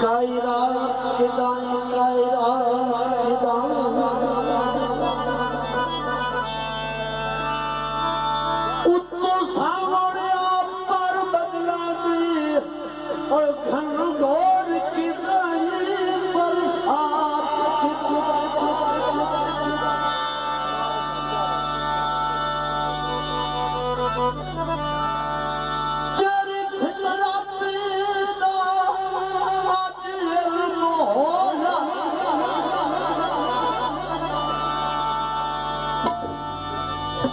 कायरा किदाई कायरा किदाई उत्तो सामने आप पर बदला दी और घन घोर किदाई बरसात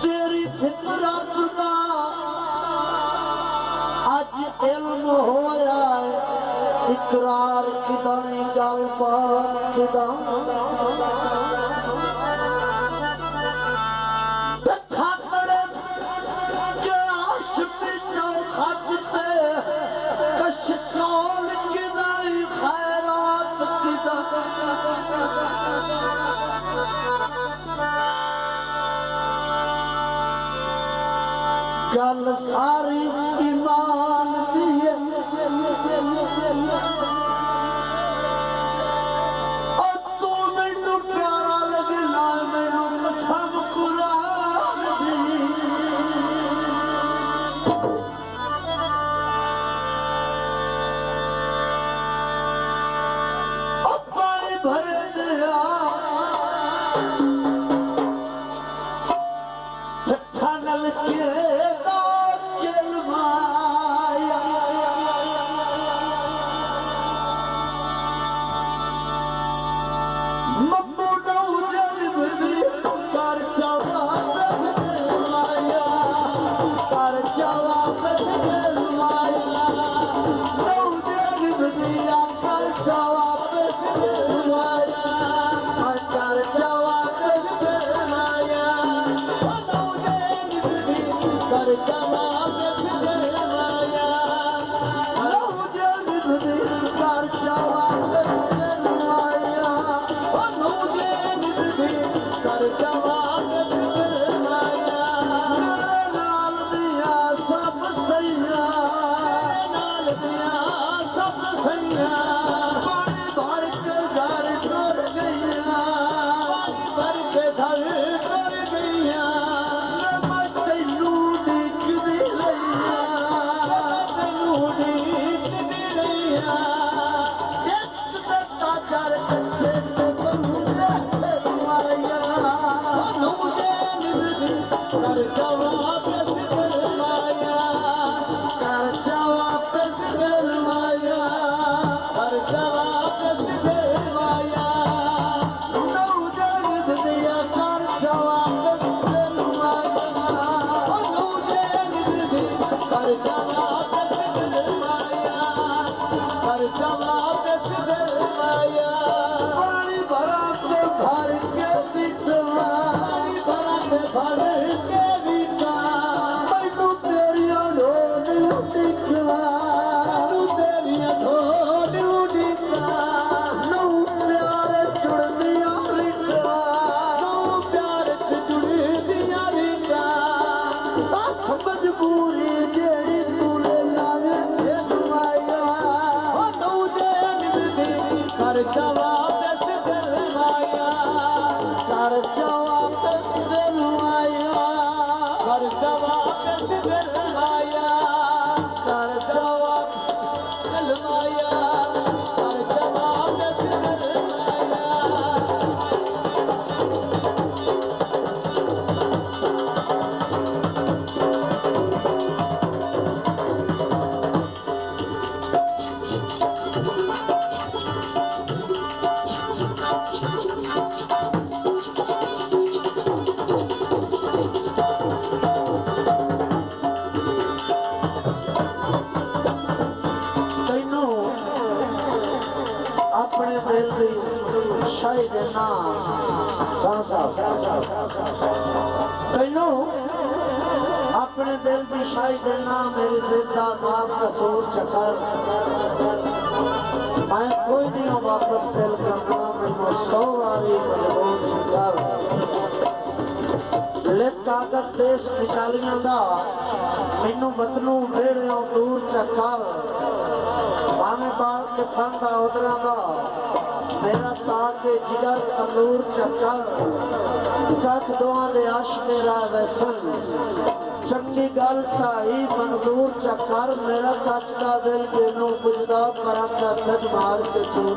तेरी फितरत दा अज इल्म होया इकरार किदाई गल बात किदाई ठाकरे जाश पिछो खटते कशकाल किदाई खैरात गल सारी ईमान दी तू मैनू प्यारा लगना मैनू कसम कुरान दी पानी भरे दिया छठा नल के तैनू अपने दिल की शाही देना मेरी जिंदा माफ कसूर चकर मैं कोई नहीं हूँ वापस दिल करना मैनू 100 वारी मजबूर कर लिख कागज देश निकालियां दा मैनू वतनों वेड़ियों दूर चकर भावें के फंदा उधरांदा मेरा ताके जिगर तंदूर चक्कर कख दुआ दे अश मेरा वैसन चंगी गल ढाई मंजूर चक्कर मेरा कचदा दिल तेनू पुजदा परंदा गज मार के चूर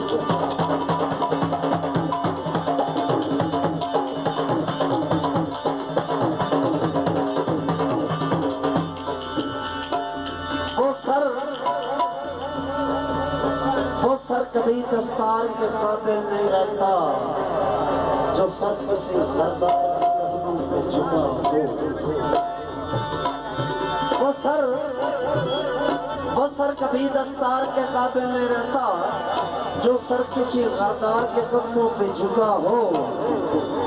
कभी दस्तार के काबिल नहीं रहता जो सर किसी सरदार पे झुका हो। वो सर कभी दस्तार के काबिल नहीं रहता जो सर किसी सरदार के कदमों पे झुका हो।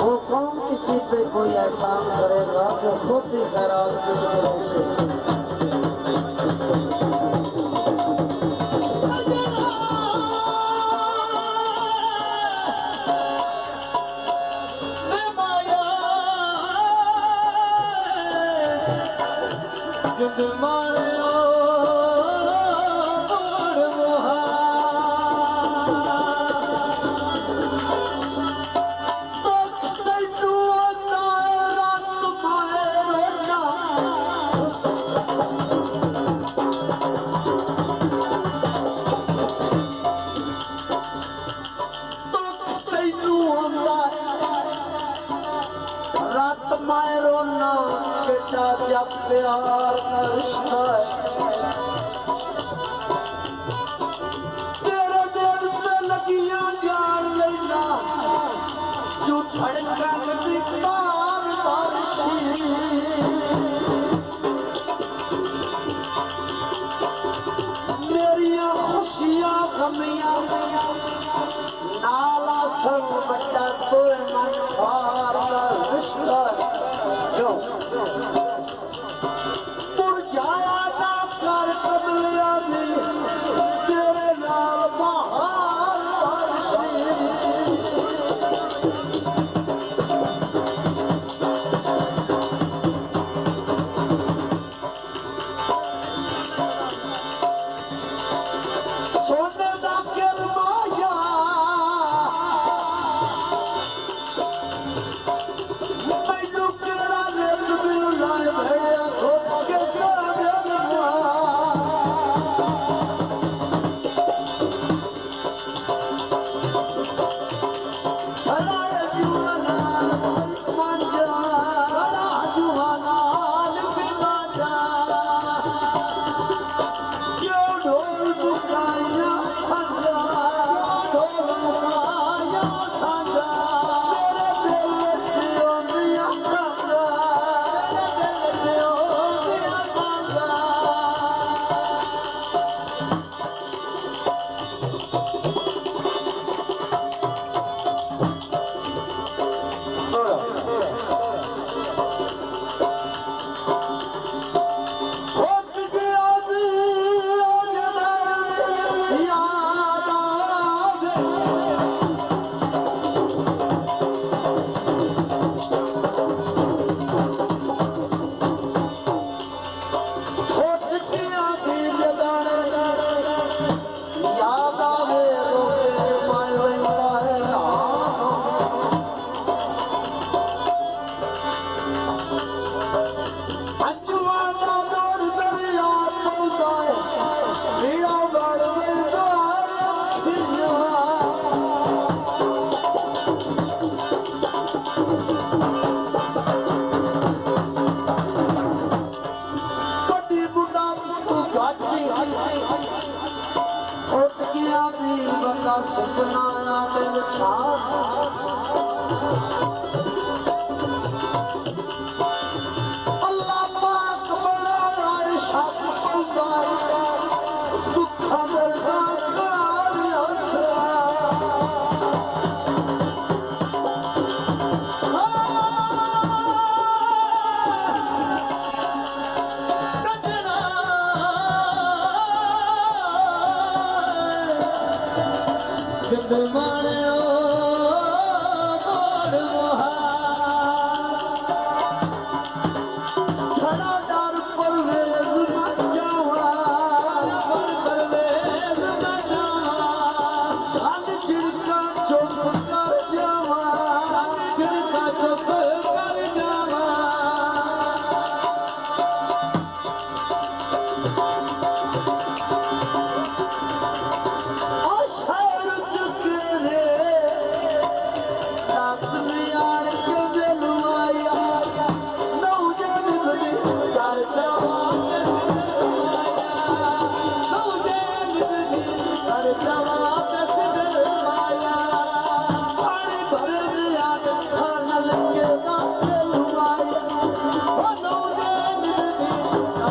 वो कौन किसी पे कोई एहसान करेगा जो खुद ही खैरात की तरह से प्यार का रिश्ता तेरे दिल पे लगियां जान लेना जो धड़कन दी तार बारिशी मेरियां खुशियां गमियां नाला संग बट्टा तो मन खार का रिश्ता जो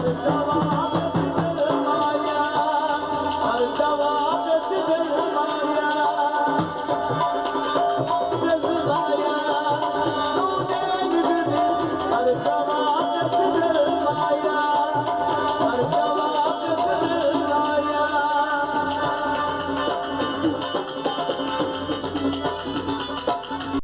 जवान